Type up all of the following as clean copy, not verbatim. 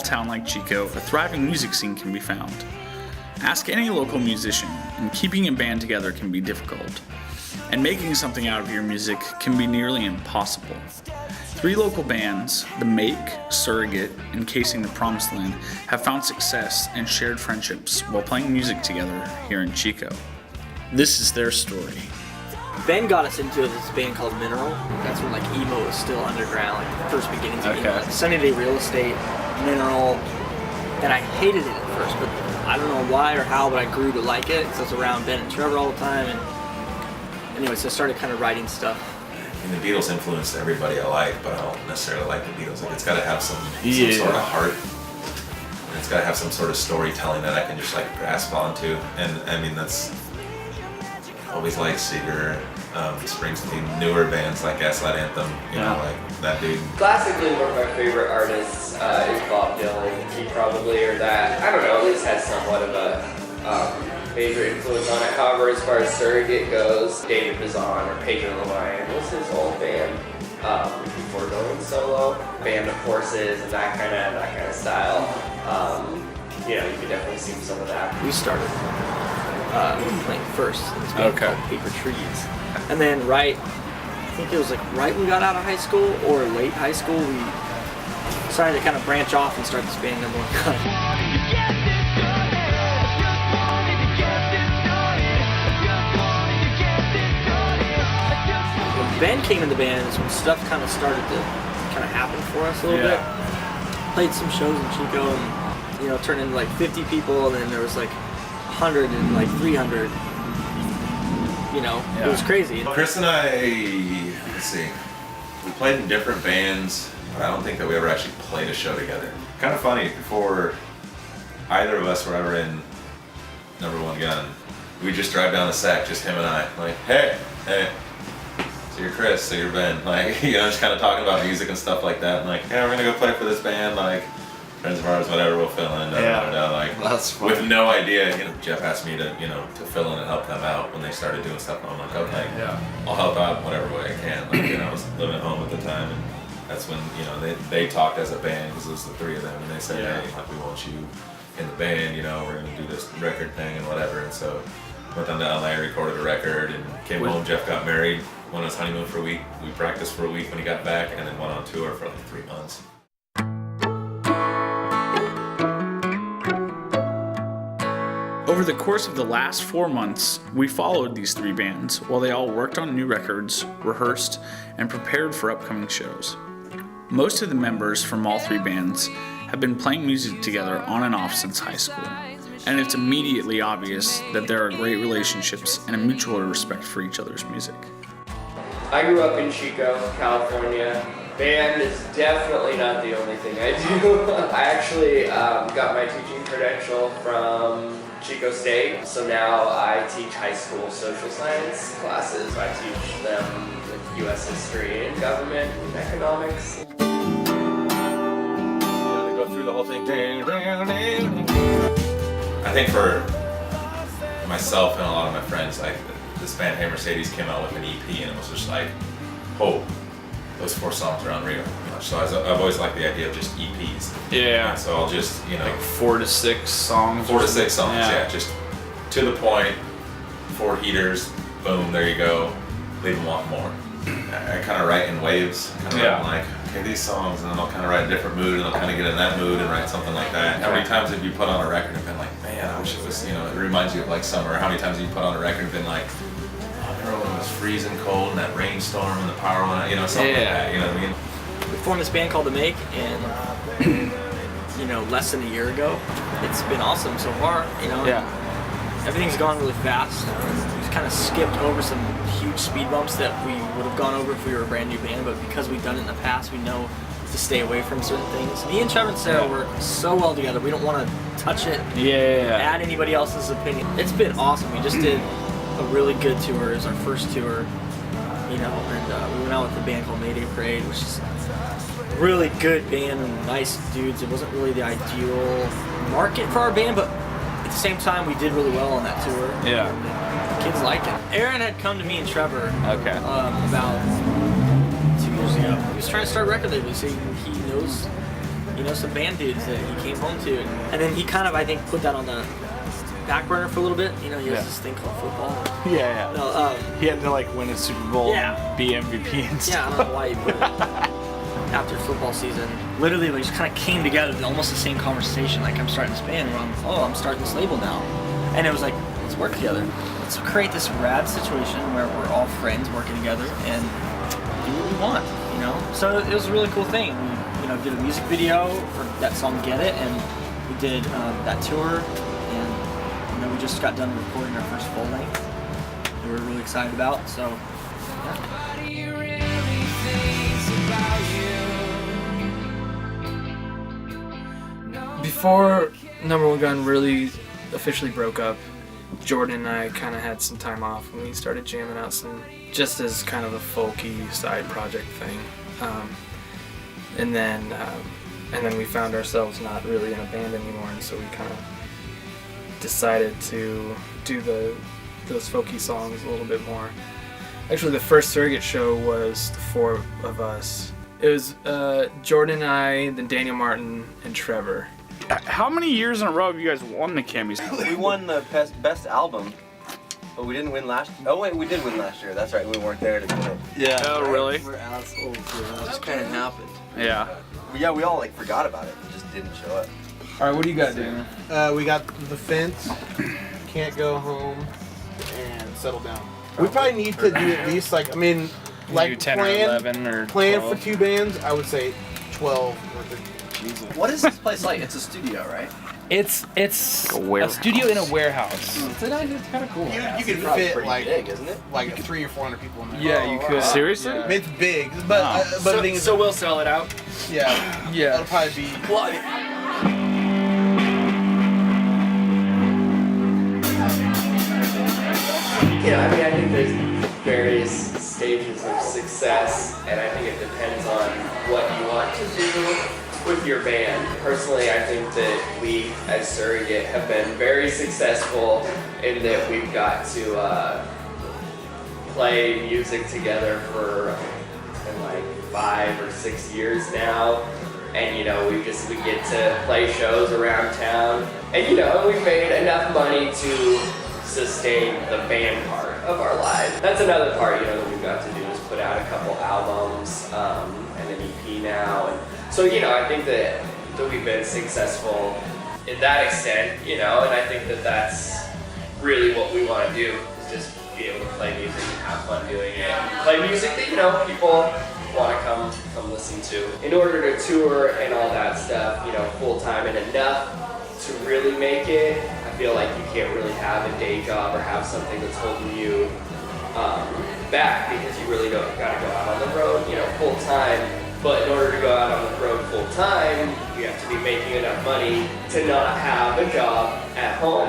town like Chico, a thriving music scene can be found. Ask any local musician, and keeping a band together can be difficult. And making something out of your music can be nearly impossible. 3 local bands, The Make, Surrogate, and Casing the Promised Land, have found success and shared friendships while playing music together here in Chico. This is their story. Ben got us into this band called Mineral. That's when like emo was still underground, like the first beginnings of emo. Like Sunny Day Real Estate, Mineral, and I hated it at first, but I don't know why or how, but I grew to like it because I was around Ben and Trevor all the time. And anyway, so I started kind of writing stuff. And the Beatles influenced everybody I like, but I don't necessarily like the Beatles. Like it's got to have some sort of heart. And it's got to have some sort of storytelling that I can just like grasp onto. And I mean that's always like Seeger, Springsteen, newer bands like Gaslight Anthem. You know, like that dude. Classically, one of my favorite artists is Bob Dylan. He probably, or that, I don't know, at least has somewhat of a major influence on it. However, as far as Surrogate goes, David Bazan or Pedro Lamayan was his old band before going solo. Band of Horses and that kind of style. You know, you could definitely see some of that. We started playing first in this band called Paper Trees. And then I think it was like right when we got out of high school or late high school, we decided to kind of branch off and start this band number one. When Ben came in the band is when stuff kind of started to kind of happen for us a little bit. Played some shows in Chico and, you know, turned into like 50 people, and then there was like 100 and like 300. You know, it was crazy. Chris and I, let's see, we played in different bands, but I don't think that we ever actually played a show together. Kind of funny, before either of us were ever in Number One Gun, we just drive down the Sac, just him and I, like, hey, so you're Chris, so you're Ben, like, you know, just kind of talking about music and stuff like that, and like, yeah, we're gonna go play for this band, like, friends of ours, whatever, we'll fill in, like, that's funny. With no idea. You know, Jeff asked me to, you know, to fill in and help them out when they started doing stuff. And I'm like, okay, I'll help out whatever way I can. Like, you know, I was living at home at the time, and that's when, you know, they talked as a band because it was the 3 of them, and they said, hey, like, we want you in the band. You know, we're gonna do this record thing and whatever. And so went down to LA, recorded a record, and came home. Jeff got married, went on his honeymoon for a week. We practiced for a week when he got back, and then went on tour for like 3 months. Over the course of the last 4 months, we followed these 3 bands while they all worked on new records, rehearsed, and prepared for upcoming shows. Most of the members from all 3 bands have been playing music together on and off since high school, and it's immediately obvious that there are great relationships and a mutual respect for each other's music. I grew up in Chico, California. Band is definitely not the only thing I do. I actually got my teaching credential from Chico State, so now I teach high school social science classes. I teach them U.S. history and government and economics. You know, they go through the whole thing. I think for myself and a lot of my friends, like this band Hey Mercedes came out with an EP, and it was just like, oh, those 4 songs are unreal. You know? So I've always liked the idea of just EPs. Yeah. And so I'll just, you know, like 4 to 6 songs. 4 to 6 songs, just to the point, 4 heaters, boom, there you go. They didn't want more. I kind of write in waves, kind of write like, okay, these songs, and then I'll kind of write a different mood, and I'll kind of get in that mood and write something like that. How many times have you put on a record and been like, man, I wish it was, you know, it reminds you of like summer. How many times have you put on a record and been like, when it was freezing cold and that rainstorm and the power went out, you know, something like that, you know what I mean? We formed this band called The Make, and you know, less than a year ago. It's been awesome so far, you know. Everything's gone really fast. We've kind of skipped over some huge speed bumps that we would have gone over if we were a brand new band, but because we've done it in the past, we know to stay away from certain things. Me and Trevor and Sarah work so well together, we don't want to touch it, add anybody else's opinion. It's been awesome. We just did a really good tour. It was our first tour, you know, and we went out with a band called Mayday Parade, which is a really good band and nice dudes. It wasn't really the ideal market for our band, but at the same time, we did really well on that tour. Kids liked it. Aaron had come to me and Trevor about 2 years ago. He was trying to start a record label. He knows you know, some band dudes that he came home to, and then he kind of, I think, put that on the back burner for a little bit. You know, he has this thing called football. Yeah. No, He had to like win a Super Bowl Yeah. and be MVP and stuff. yeah, I don't know why he put it after football season. Literally, we just kind of came together in almost the same conversation. Like, I'm starting this band, and I'm starting this label now. And it was like, let's work together. Let's create this rad situation where we're all friends working together and do what we want, you know? So it was a really cool thing. We, you know, did a music video for that song Get It, and we did that tour, and you know, we just got done recording our first full length that we were really excited about, so yeah. Before Number One Gun really officially broke up, Jordan and I kind of had some time off and we started jamming out some, just as kind of a folky side project thing. And then we found ourselves not really in a band anymore, and so we kind of decided to do those folky songs a little bit more. Actually, the first Surrogate show was the four of us. It was Jordan and I, then Daniel Martin, and Trevor. How many years in a row have you guys won the Cammys? We won the best album, but we didn't win last year. Oh wait, we did win last year. That's right, we weren't there to win it. Yeah. Oh, really? We're assholes, it just kind of happened. Yeah. But yeah, we all like forgot about it. It just didn't show up. All right, what do you got, Daniel? We got The Fence, Can't Go Home, and Settle Down. We probably need to do at least like, I mean, like do 10 plan, or 11 or plan 12. for 2 bands, I would say 12 or 13. What is this place like? It's a studio, right? It's a studio in a warehouse. It's kind of cool. You can Probably fit pretty like big, isn't it? like 300 or 400 people in there. Yeah, you could. Seriously? I mean, it's big, but the thing is, So we'll sell it out. yeah, Yeah. it'll probably be. You know, I mean, I think there's various stages of success, and I think it depends on what you want to do with your band. Personally, I think that we, as Surrogate, have been very successful in that we've got to play music together for like 5 or 6 years now. And you know, we get to play shows around town, and you know, we've made enough money to sustain the band part of our lives. That's another part, you know, that we've got to do is put out a couple albums and an EP now. And so, you know, I think that we've been successful in that extent, you know, and I think that that's really what we want to do, is just be able to play music and have fun doing it. And play music that, you know, people want to come listen to. In order to tour and all that stuff, you know, full time and enough to really make it, I feel like you can't really have a day job or have something that's holding you back, because you really don't got to go out on the road, you know, full time. But in order to go out on the road full time, you have to be making enough money to not have a job at home.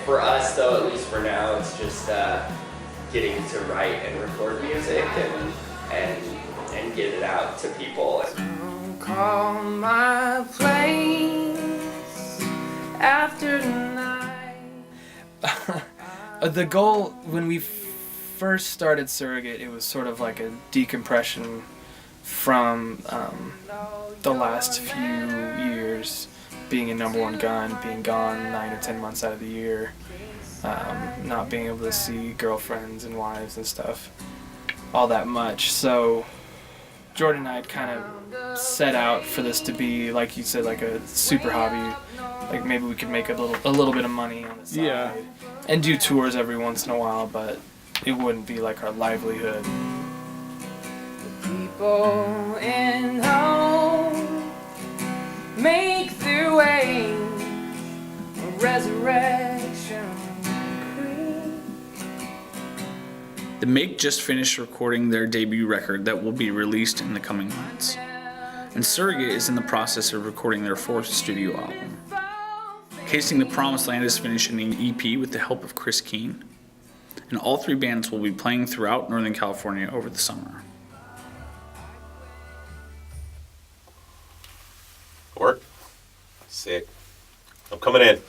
For us, though, at least for now, it's just getting to write and record music and get it out to people. Call my place after night. The goal when we first started Surrogate, it was sort of like a decompression from the last few years being a Number One Gun, being gone 9 or 10 months out of the year, not being able to see girlfriends and wives and stuff all that much. So Jordan and I had kind of set out for this to be, like you said, like a super hobby. Like maybe we could make a little bit of money on the side, and do tours every once in a while, but it wouldn't be like our livelihood. People in home make their way, resurrection creep. The Make just finished recording their debut record that will be released in the coming months. And Surrogate is in the process of recording their 4th studio album. Casing the Promised Land is finishing an EP with the help of Chris Keane. And all 3 bands will be playing throughout Northern California over the summer. Work? Sick. I'm coming in.